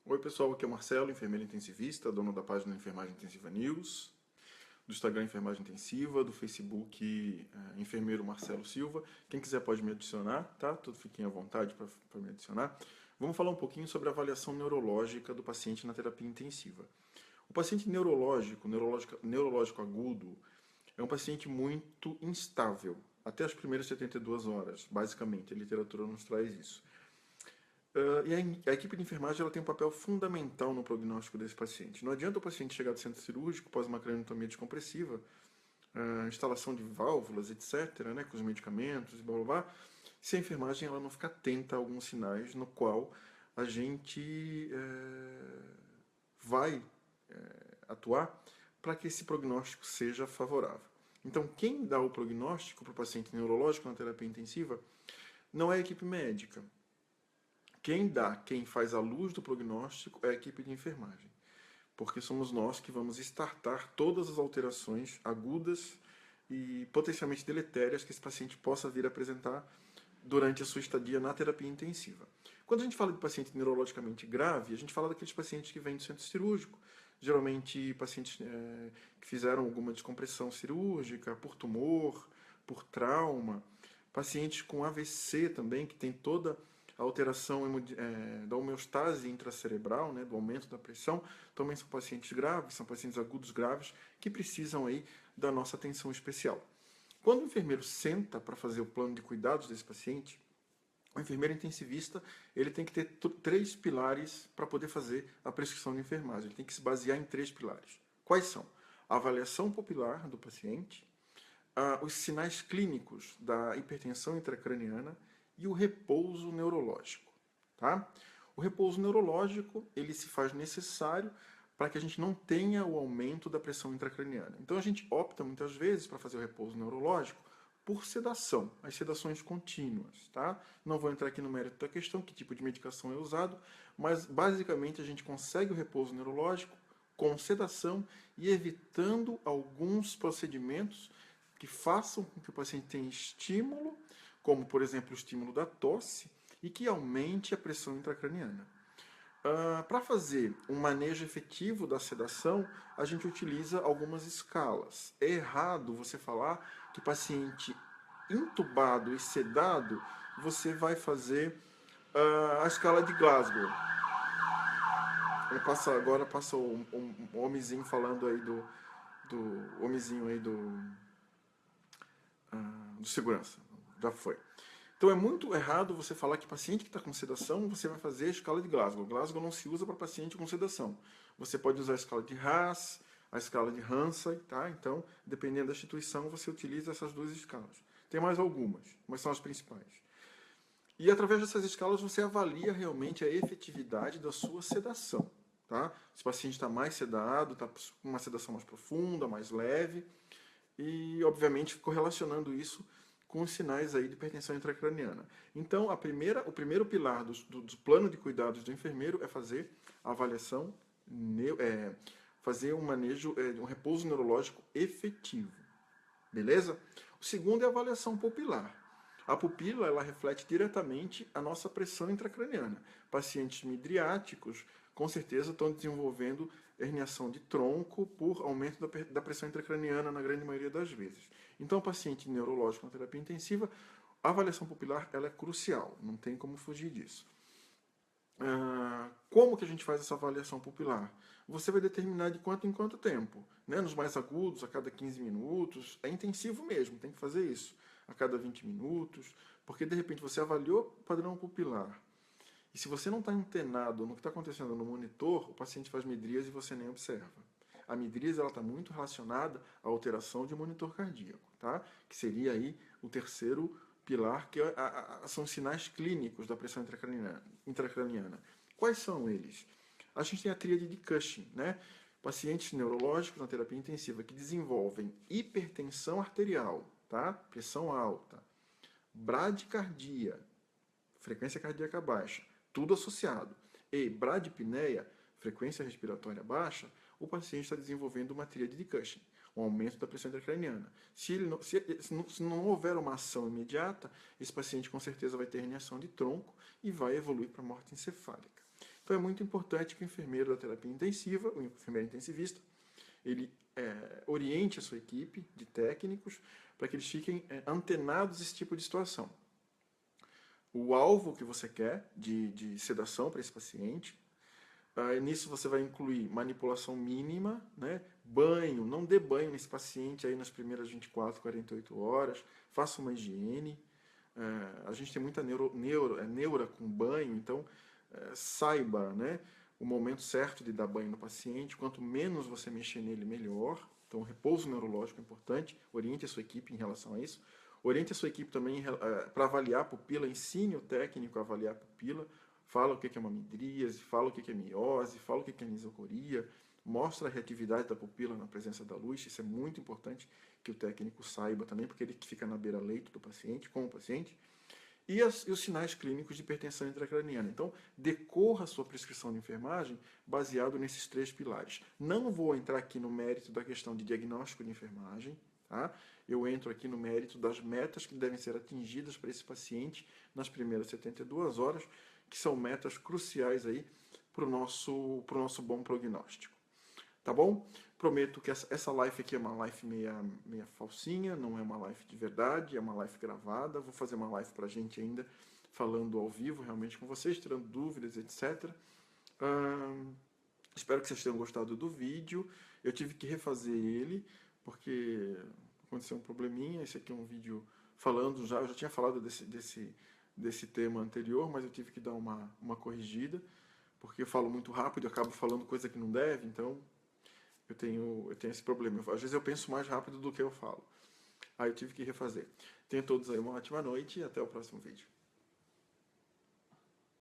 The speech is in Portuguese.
Oi pessoal, aqui é o Marcelo, enfermeiro intensivista, dono da página Enfermagem Intensiva News, do Instagram Enfermagem Intensiva, do Facebook Enfermeiro Marcelo Silva. Quem quiser pode me adicionar, tá? Tudo fiquem à vontade para me adicionar. Vamos falar um pouquinho sobre a avaliação neurológica do paciente na terapia intensiva. O paciente neurológico agudo é um paciente muito instável, até as primeiras 72 horas, basicamente, a literatura nos traz isso. E a equipe de enfermagem ela tem um papel fundamental no prognóstico desse paciente. Não adianta o paciente chegar do centro cirúrgico após uma craniotomia descompressiva, instalação de válvulas, etc., né, com os medicamentos, blá, blá, blá, se a enfermagem ela não ficar atenta a alguns sinais no qual a gente vai atuar para que esse prognóstico seja favorável. Então, quem dá o prognóstico para o paciente neurológico na terapia intensiva não é a equipe médica. Quem faz a luz do prognóstico é a equipe de enfermagem, porque somos nós que vamos startar todas as alterações agudas e potencialmente deletérias que esse paciente possa vir a apresentar durante a sua estadia na terapia intensiva. Quando a gente fala de paciente neurologicamente grave, a gente fala daqueles pacientes que vêm do centro cirúrgico, geralmente pacientes que fizeram alguma descompressão cirúrgica, por tumor, por trauma, pacientes com AVC também, que tem toda a alteração da homeostase intracerebral, né, do aumento da pressão, também são pacientes graves, são pacientes agudos graves, que precisam aí da nossa atenção especial. Quando o enfermeiro senta para fazer o plano de cuidados desse paciente, o enfermeiro intensivista ele tem que ter três pilares para poder fazer a prescrição de enfermagem. Ele tem que se basear em três pilares. Quais são? A avaliação pupilar do paciente, os sinais clínicos da hipertensão intracraniana e o repouso neurológico. Tá? O repouso neurológico ele se faz necessário para que a gente não tenha o aumento da pressão intracraniana. Então a gente opta muitas vezes para fazer o repouso neurológico por sedação, as sedações contínuas. Tá? Não vou entrar aqui no mérito da questão, que tipo de medicação é usado, mas basicamente a gente consegue o repouso neurológico com sedação e evitando alguns procedimentos que façam com que o paciente tenha estímulo, como, por exemplo, o estímulo da tosse, e que aumente a pressão intracraniana. Para fazer um manejo efetivo da sedação, a gente utiliza algumas escalas. É errado você falar que paciente intubado e sedado, você vai fazer a escala de Glasgow. Agora passa um homenzinho falando aí do homenzinho aí do segurança. Já foi. Então é muito errado você falar que paciente que está com sedação, você vai fazer a escala de Glasgow. Glasgow não se usa para paciente com sedação. Você pode usar a escala de Haas, a escala de Hansen, tá? Então, dependendo da instituição, você utiliza essas duas escalas. Tem mais algumas, mas são as principais. E através dessas escalas você avalia realmente a efetividade da sua sedação, tá? Se o paciente está mais sedado, está com uma sedação mais profunda, mais leve, e obviamente correlacionando isso com os sinais aí de hipertensão intracraniana. Então, o primeiro pilar do plano de cuidados do enfermeiro é fazer a avaliação, fazer um manejo, um repouso neurológico efetivo. Beleza? O segundo é a avaliação pupilar. A pupila ela reflete diretamente a nossa pressão intracraniana. Pacientes midriáticos, com certeza, estão desenvolvendo herniação de tronco por aumento da pressão intracraniana na grande maioria das vezes. Então, o paciente neurológico na terapia intensiva, a avaliação pupilar ela é crucial, não tem como fugir disso. Como que a gente faz essa avaliação pupilar? Você vai determinar de quanto em quanto tempo. Né? Nos mais agudos, a cada 15 minutos. É intensivo mesmo, tem que fazer isso. A cada 20 minutos. Porque, de repente, você avaliou o padrão pupilar. E se você não está antenado no que está acontecendo no monitor, o paciente faz midríase e você nem observa. A midríase está muito relacionada à alteração de monitor cardíaco, tá? Que seria aí o terceiro pilar, que são sinais clínicos da pressão intracraniana. Quais são eles? A gente tem a tríade de Cushing, né? Pacientes neurológicos na terapia intensiva que desenvolvem hipertensão arterial, tá? Pressão alta, bradicardia, frequência cardíaca baixa, tudo associado, e bradipneia, frequência respiratória baixa, o paciente está desenvolvendo uma tríade de Cushing, um aumento da pressão intracraniana. Se não houver uma ação imediata, esse paciente com certeza vai ter herniação de tronco e vai evoluir para morte encefálica. Então é muito importante que o enfermeiro da terapia intensiva, o enfermeiro intensivista, ele oriente a sua equipe de técnicos para que eles fiquem antenados a esse tipo de situação. O alvo que você quer de sedação para esse paciente. Nisso você vai incluir manipulação mínima, né? Banho, não dê banho nesse paciente aí nas primeiras 24, 48 horas, faça uma higiene. A gente tem muita neura com banho, então saiba, né, o momento certo de dar banho no paciente. Quanto menos você mexer nele, melhor. Então, repouso neurológico é importante. Oriente a sua equipe em relação a isso. Oriente a sua equipe também para avaliar a pupila, ensine o técnico a avaliar a pupila. Fala o que é uma midríase, fala o que é miose, fala o que é anisocoria, mostra a reatividade da pupila na presença da luz. Isso é muito importante que o técnico saiba também, porque ele fica na beira-leito do paciente, com o paciente. E os sinais clínicos de hipertensão intracraniana. Então, decorra a sua prescrição de enfermagem baseado nesses 3 pilares. Não vou entrar aqui no mérito da questão de diagnóstico de enfermagem, tá? Eu entro aqui no mérito das metas que devem ser atingidas para esse paciente nas primeiras 72 horas, que são metas cruciais aí para o nosso bom prognóstico. Tá bom? Prometo que essa live aqui é uma live meia falsinha, não é uma live de verdade, é uma live gravada. Vou fazer uma live pra gente ainda, falando ao vivo realmente com vocês, tirando dúvidas, etc. Espero que vocês tenham gostado do vídeo. Eu tive que refazer ele, porque aconteceu um probleminha. Esse aqui é um vídeo falando já, eu já tinha falado desse tema anterior, mas eu tive que dar uma corrigida, porque eu falo muito rápido, eu acabo falando coisa que não deve, então eu tenho esse problema. Às vezes eu penso mais rápido do que eu falo. Aí eu tive que refazer. Tenham todos aí uma ótima noite e até o próximo vídeo.